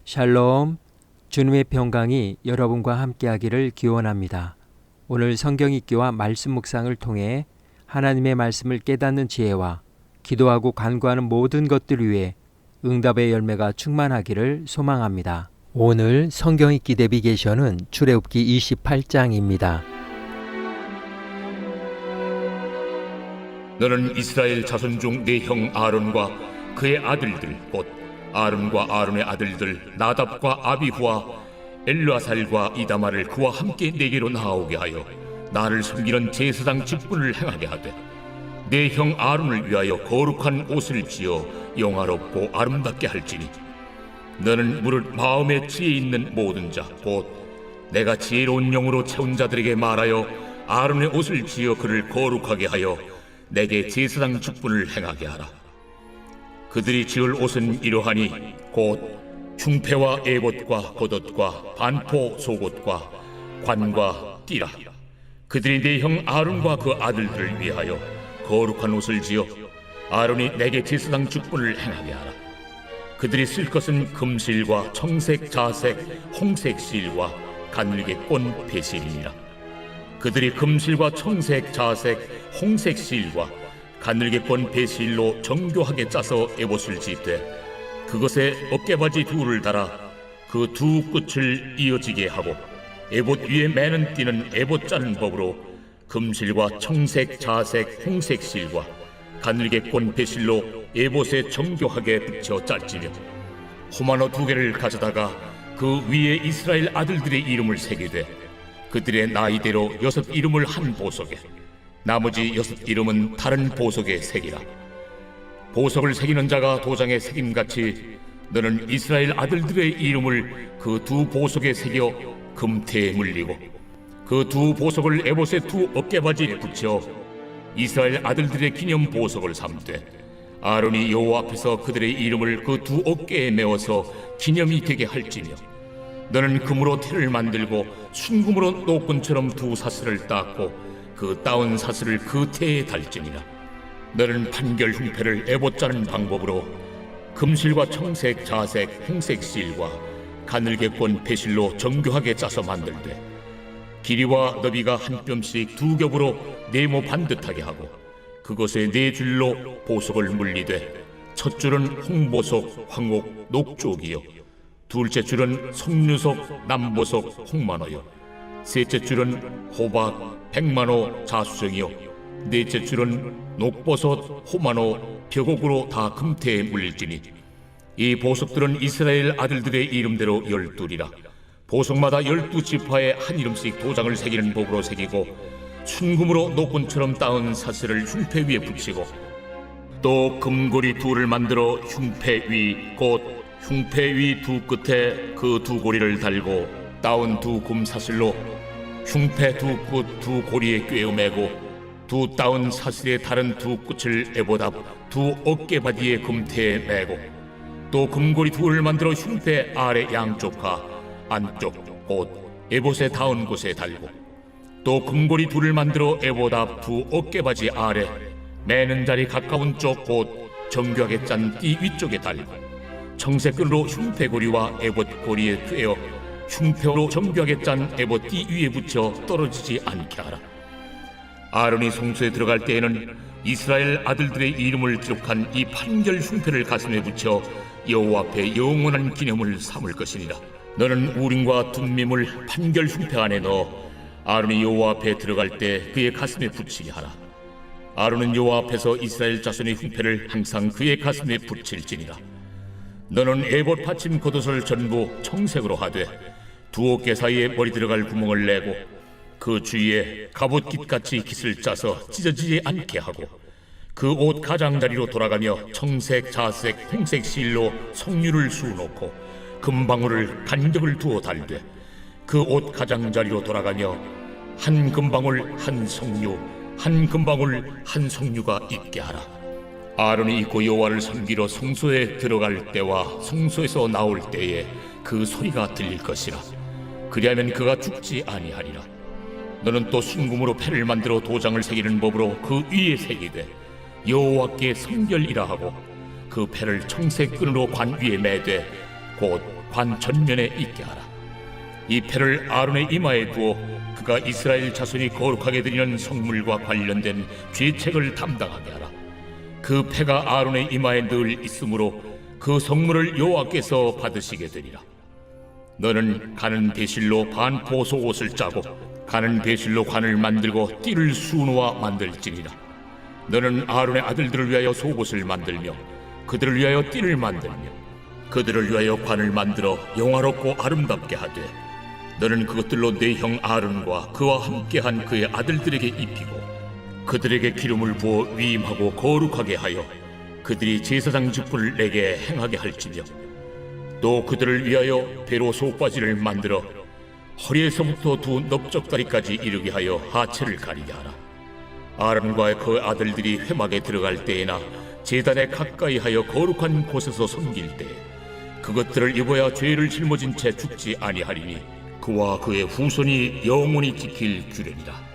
샬롬, 주님의 평강이 여러분과 함께하기를 기원합니다. 오늘 성경 읽기와 말씀 묵상을 통해 하나님의 말씀을 깨닫는 지혜와 기도하고 간구하는 모든 것들 위해 응답의 열매가 충만하기를 소망합니다. 오늘 성경 읽기 내비게이션은 출애굽기 28장입니다. 너는 이스라엘 자손 중 네 형 아론과 그의 아들들 곧 아론과 아론의 아들들 나답과 아비후와 엘르아살과 이다마를 그와 함께 내게로 나오게 하여 나를 섬기는 제사장 직분을 행하게 하되 내 형 아론을 위하여 거룩한 옷을 지어 영화롭고 아름답게 할지니 너는 무릇 마음에 지혜 있는 모든 자 곧 내가 지혜로운 영으로 채운 자들에게 말하여 아론의 옷을 지어 그를 거룩하게 하여 내게 제사장 직분을 행하게 하라. 그들이 지을 옷은 이러하니 곧 흉패와 에봇과 겉옷과 반포 속옷과 관과 띠라. 그들이 내 형 아론과 그 아들들을 위하여 거룩한 옷을 지어 아론이 내게 제사장 직분을 행하게 하라. 그들이 쓸 것은 금실과 청색, 자색, 홍색 실과 가늘게 꼰 배실이니라. 그들이 금실과 청색, 자색, 홍색 실과 가늘게 꼰 배실로 정교하게 짜서 에봇을 짓되 그것에 어깨바지 둘을 달아 그 두 끝을 이어지게 하고 에봇 위에 매는 띠는 에봇 짜는 법으로 금실과 청색, 자색, 홍색 실과 가늘게 꼰 배실로 에봇에 정교하게 붙여 짤지며 호마노 2개를 가져다가 그 위에 이스라엘 아들들의 이름을 새기되 그들의 나이대로 6 이름을 한 보석에 나머지 6 이름은 다른 보석에 새기라. 보석을 새기는 자가 도장에 새김같이 너는 이스라엘 아들들의 이름을 그 두 보석에 새겨 금태에 물리고 그 두 보석을 에봇의 두 어깨바지에 붙여 이스라엘 아들들의 기념 보석을 삼되 아론이 여호와 앞에서 그들의 이름을 그 두 어깨에 메어서 기념이 되게 할지며 너는 금으로 태를 만들고 순금으로 노끈처럼 두 사슬을 닦고 그 따온 사슬을 그 태에 달지니라. 너는 판결 흉패를 에봇 짜는 방법으로 금실과 청색, 자색, 홍색 실과 가늘게 꼰 배실로 정교하게 짜서 만들되 길이와 너비가 한 뼘씩 2겹으로 네모 반듯하게 하고 그것에 4줄로 보석을 물리되 첫 줄은 홍보석, 황옥, 녹쪽이요 둘째 줄은 석류석, 남보석, 홍만호요 셋째 줄은 호박, 백만호, 자수정이요 넷째 줄은 녹버섯, 호만호, 벽옥으로 다 금태에 물릴지니 이 보석들은 이스라엘 아들들의 이름대로 12이라. 보석마다 12지파에 한 이름씩 도장을 새기는 법으로 새기고 순금으로 노끈처럼 따은 사슬을 흉패 위에 붙이고 또 금고리 2를 만들어 흉패 위 곧 흉패 위 두 끝에 그 두 고리를 달고 따온 두 금사슬로 흉패 두 끝 두 고리에 꿰어매고 두 따온 사슬의 다른 두 끝을 에봇 앞 두 어깨바디의 금태에 매고 또 금고리 2를 만들어 흉패 아래 양쪽과 안쪽 곧 에봇에 닿은 곳에 달고 또 금고리 2를 만들어 에봇 앞 두 어깨바지 아래 매는 자리 가까운 쪽 곧 정교하게 짠 띠 위쪽에 달고 청색끈으로 흉패고리와 에봇 고리에 꿰어 흉패로 정교하게 짠 에봇 띠 위에 붙여 떨어지지 않게 하라. 아론이 성소에 들어갈 때에는 이스라엘 아들들의 이름을 기록한 이 판결 흉패를 가슴에 붙여 여호와 앞에 영원한 기념을 삼을 것이니라. 너는 우림과 둠밈을 판결 흉패 안에 넣어 아론이 여호와 앞에 들어갈 때 그의 가슴에 붙이게 하라. 아론은 여호와 앞에서 이스라엘 자손의 흉패를 항상 그의 가슴에 붙일지니라. 너는 에봇 받침 겉옷을 전부 청색으로 하되 두 어깨 사이에 머리 들어갈 구멍을 내고 그 주위에 갑옷깃같이 깃을 짜서 찢어지지 않게 하고 그 옷 가장자리로 돌아가며 청색, 자색, 홍색 실로 석류를 수놓고 금방울을 간격을 두어 달되 그 옷 가장자리로 돌아가며 한 금방울 한 석류 한 금방울 한 석류가 있게 하라. 아론이 입고 여호와를 섬기러 성소에 들어갈 때와 성소에서 나올 때에 그 소리가 들릴 것이라. 그리하면 그가 죽지 아니하리라. 너는 또 순금으로 패를 만들어 도장을 새기는 법으로 그 위에 새기되 여호와께 성결이라 하고 그 패를 청색 끈으로 관 위에 매되 곧 관 전면에 있게 하라. 이 패를 아론의 이마에 두어 그가 이스라엘 자손이 거룩하게 드리는 성물과 관련된 죄책을 담당하게 하라. 그 패가 아론의 이마에 늘 있으므로 그 성물을 여호와께서 받으시게 되리라. 너는 가는 배실로 반 보소 옷을 짜고 가는 배실로 관을 만들고 띠를 수놓아 만들지니라. 너는 아론의 아들들을 위하여 속옷을 만들며 그들을 위하여 띠를 만들며 그들을 위하여 관을 만들어 영화롭고 아름답게 하되 너는 그것들로 네 형 아론과 그와 함께한 그의 아들들에게 입히고 그들에게 기름을 부어 위임하고 거룩하게 하여 그들이 제사장 직분을 내게 행하게 할지며 또 그들을 위하여 배로 속바지를 만들어 허리에서부터 두 넓적다리까지 이르게 하여 하체를 가리게 하라. 아론과 그 아들들이 회막에 들어갈 때에나 제단에 가까이 하여 거룩한 곳에서 섬길 때에 그것들을 입어야 죄를 짊어진 채 죽지 아니하리니 그와 그의 후손이 영원히 지킬 규례니라.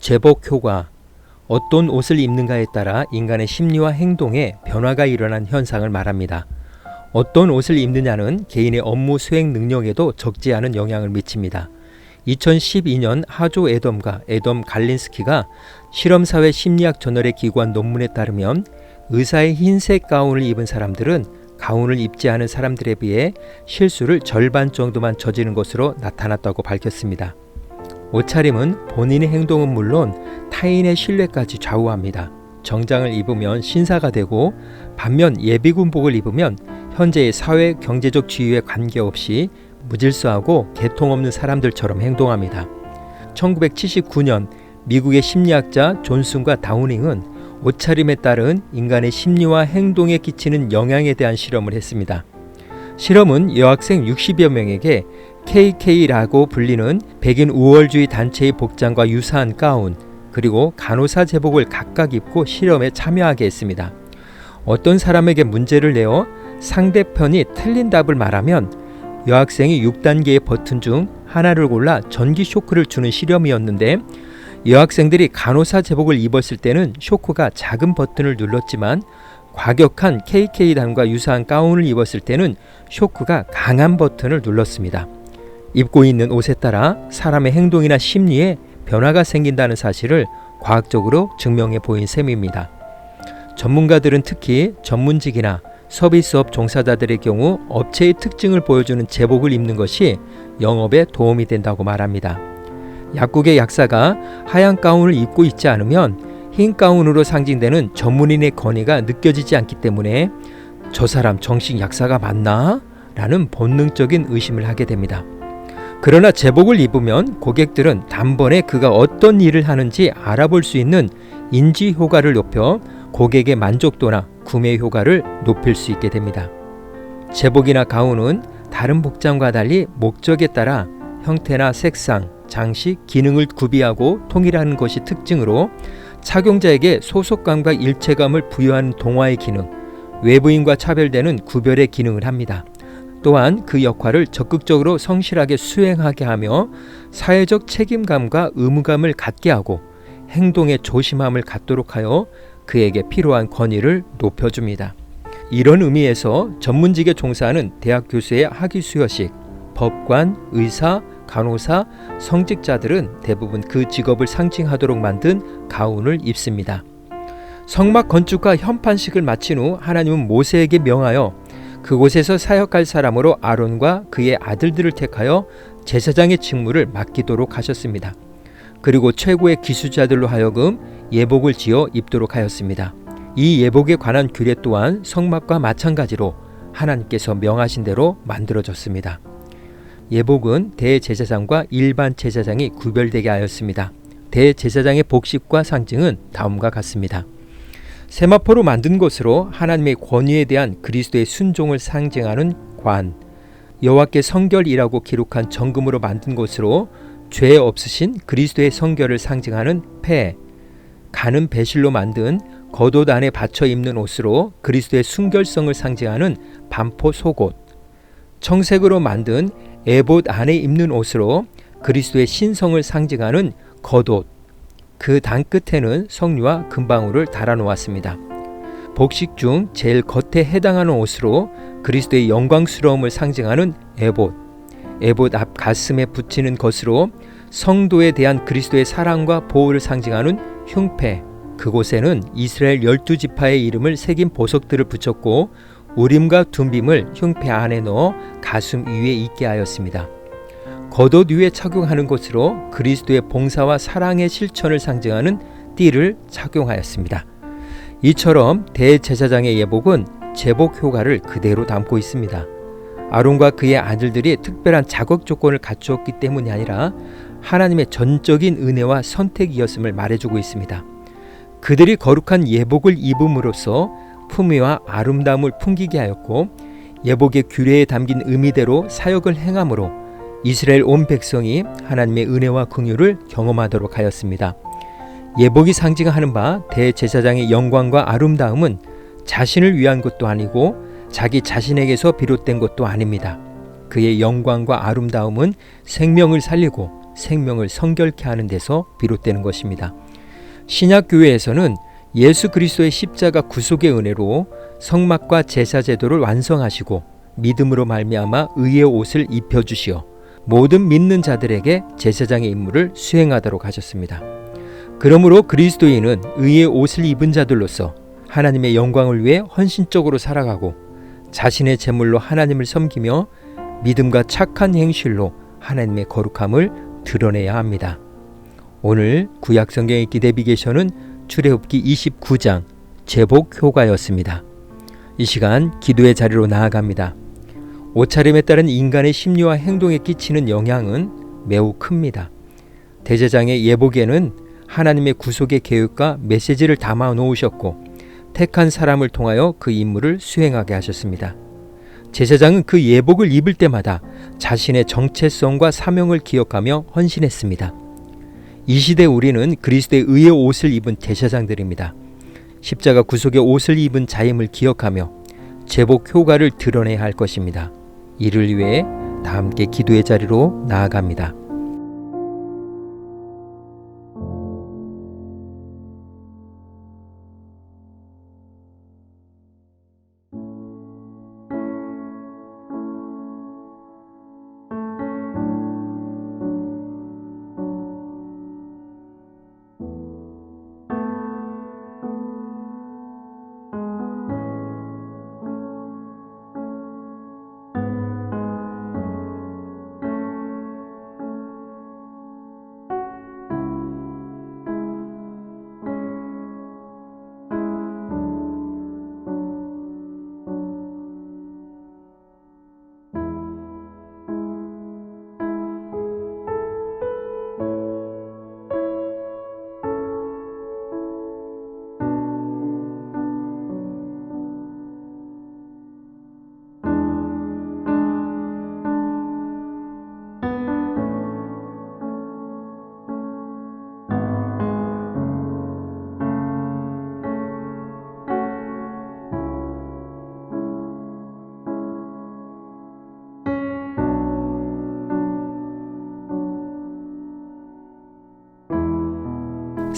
제복 효과. 어떤 옷을 입는가에 따라 인간의 심리와 행동에 변화가 일어난 현상을 말합니다. 어떤 옷을 입느냐는 개인의 업무 수행 능력에도 적지 않은 영향을 미칩니다. 2012년 하조 애덤과 애덤 갈린스키가 실험사회 심리학 저널에 기고한 논문에 따르면 의사의 흰색 가운을 입은 사람들은 가운을 입지 않은 사람들에 비해 실수를 절반 정도만 저지른 것으로 나타났다고 밝혔습니다. 옷차림은 본인의 행동은 물론 타인의 신뢰까지 좌우합니다. 정장을 입으면 신사가 되고 반면 예비군복을 입으면 현재의 사회 경제적 지위에 관계없이 무질서하고 개통 없는 사람들처럼 행동합니다. 1979년 미국의 심리학자 존슨과 다우닝은 옷차림에 따른 인간의 심리와 행동에 끼치는 영향에 대한 실험을 했습니다. 실험은 여학생 60여 명에게 KK라고 불리는 백인 우월주의 단체의 복장과 유사한 가운 그리고 간호사 제복을 각각 입고 실험에 참여하게 했습니다. 어떤 사람에게 문제를 내어 상대편이 틀린 답을 말하면 여학생이 6단계의 버튼 중 하나를 골라 전기 쇼크를 주는 실험이었는데 여학생들이 간호사 제복을 입었을 때는 쇼크가 작은 버튼을 눌렀지만 과격한 KK단과 유사한 가운을 입었을 때는 쇼크가 강한 버튼을 눌렀습니다. 입고 있는 옷에 따라 사람의 행동이나 심리에 변화가 생긴다는 사실을 과학적으로 증명해 보인 셈입니다. 전문가들은 특히 전문직이나 서비스업 종사자들의 경우 업체의 특징을 보여주는 제복을 입는 것이 영업에 도움이 된다고 말합니다. 약국의 약사가 하얀 가운을 입고 있지 않으면 흰 가운으로 상징되는 전문인의 권위가 느껴지지 않기 때문에 저 사람 정식 약사가 맞나? 라는 본능적인 의심을 하게 됩니다. 그러나 제복을 입으면 고객들은 단번에 그가 어떤 일을 하는지 알아볼 수 있는 인지 효과를 높여 고객의 만족도나 구매 효과를 높일 수 있게 됩니다. 제복이나 가운은 다른 복장과 달리 목적에 따라 형태나 색상, 장식, 기능을 구비하고 통일하는 것이 특징으로 착용자에게 소속감과 일체감을 부여하는 동화의 기능, 외부인과 차별되는 구별의 기능을 합니다. 또한 그 역할을 적극적으로 성실하게 수행하게 하며 사회적 책임감과 의무감을 갖게 하고 행동에 조심함을 갖도록 하여 그에게 필요한 권위를 높여줍니다. 이런 의미에서 전문직에 종사하는 대학 교수의 학위 수여식, 법관, 의사, 간호사, 성직자들은 대부분 그 직업을 상징하도록 만든 가운을 입습니다. 성막 건축과 현판식을 마친 후 하나님은 모세에게 명하여 그곳에서 사역할 사람으로 아론과 그의 아들들을 택하여 제사장의 직무를 맡기도록 하셨습니다. 그리고 최고의 기수자들로 하여금 예복을 지어 입도록 하였습니다. 이 예복에 관한 규례 또한 성막과 마찬가지로 하나님께서 명하신 대로 만들어졌습니다. 예복은 대제사장과 일반 제사장이 구별되게 하였습니다. 대제사장의 복식과 상징은 다음과 같습니다. 세마포로 만든 것으로 하나님의 권위에 대한 그리스도의 순종을 상징하는 관, 여호와께 성결이라고 기록한 정금으로 만든 것으로 죄 없으신 그리스도의 성결을 상징하는 패, 가는 배실로 만든 겉옷 안에 받쳐 입는 옷으로 그리스도의 순결성을 상징하는 반포 속옷, 청색으로 만든 에봇 안에 입는 옷으로 그리스도의 신성을 상징하는 겉옷, 그 단 끝에는 석류와 금방울을 달아 놓았습니다. 복식 중 제일 겉에 해당하는 옷으로 그리스도의 영광스러움을 상징하는 에봇, 에봇 앞 가슴에 붙이는 것으로 성도에 대한 그리스도의 사랑과 보호를 상징하는 흉패, 그곳에는 이스라엘 12지파의 이름을 새긴 보석들을 붙였고 우림과 둠빔을 흉패 안에 넣어 가슴 위에 있게 하였습니다. 겉옷 위에 착용하는 것으로 그리스도의 봉사와 사랑의 실천을 상징하는 띠를 착용하였습니다. 이처럼 대제사장의 예복은 제복 효과를 그대로 담고 있습니다. 아론과 그의 아들들이 특별한 자격 조건을 갖추었기 때문이 아니라 하나님의 전적인 은혜와 선택이었음을 말해주고 있습니다. 그들이 거룩한 예복을 입음으로써 품위와 아름다움을 풍기게 하였고 예복의 규례에 담긴 의미대로 사역을 행함으로 이스라엘 온 백성이 하나님의 은혜와 긍휼을 경험하도록 하였습니다. 예복이 상징하는 바 대제사장의 영광과 아름다움은 자신을 위한 것도 아니고 자기 자신에게서 비롯된 것도 아닙니다. 그의 영광과 아름다움은 생명을 살리고 생명을 성결케 하는 데서 비롯되는 것입니다. 신약교회에서는 예수 그리스도의 십자가 구속의 은혜로 성막과 제사 제도를 완성하시고 믿음으로 말미암아 의의 옷을 입혀주시어 모든 믿는 자들에게 제사장의 임무를 수행하도록 하셨습니다. 그러므로 그리스도인은 의의 옷을 입은 자들로서 하나님의 영광을 위해 헌신적으로 살아가고 자신의 제물로 하나님을 섬기며 믿음과 착한 행실로 하나님의 거룩함을 드러내야 합니다. 오늘 구약 성경의 기대비게션은 출애굽기 29장 제복 효과였습니다. 이 시간 기도의 자리로 나아갑니다. 옷차림에 따른 인간의 심리와 행동에 끼치는 영향은 매우 큽니다. 대제사장의 예복에는 하나님의 구속의 계획과 메시지를 담아 놓으셨고 택한 사람을 통하여 그 임무를 수행하게 하셨습니다. 제사장은 그 예복을 입을 때마다 자신의 정체성과 사명을 기억하며 헌신했습니다. 이 시대 우리는 그리스도의 의의 옷을 입은 제사장들입니다. 십자가 구속의 옷을 입은 자임을 기억하며 제복 효과를 드러내야 할 것입니다. 이를 위해 다 함께 기도의 자리로 나아갑니다.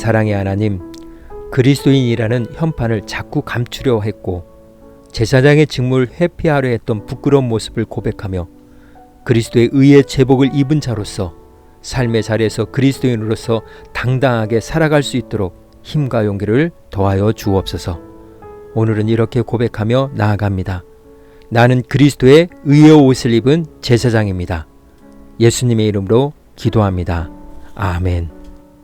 사랑의 하나님, 그리스도인이라는 현판을 자꾸 감추려 했고 제사장의 직무를 회피하려 했던 부끄러운 모습을 고백하며 그리스도의 의의 제복을 입은 자로서 삶의 자리에서 그리스도인으로서 당당하게 살아갈 수 있도록 힘과 용기를 더하여 주옵소서. 오늘은 이렇게 고백하며 나아갑니다. 나는 그리스도의 의의 옷을 입은 제사장입니다. 예수님의 이름으로 기도합니다. 아멘.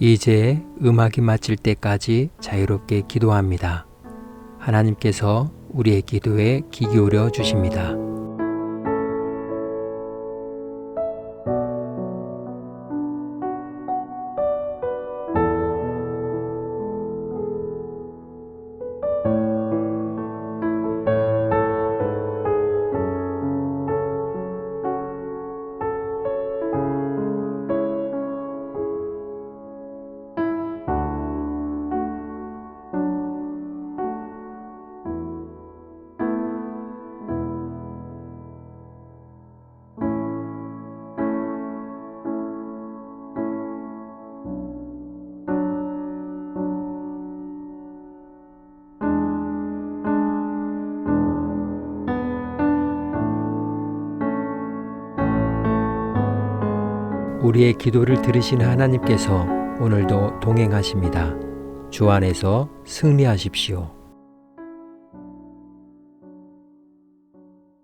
이제 음악이 마칠 때까지 자유롭게 기도합니다. 하나님께서 우리의 기도에 귀 기울여 주십니다. 우리의 기도를 들으신 하나님께서 오늘도 동행하십니다. 주 안에서 승리하십시오.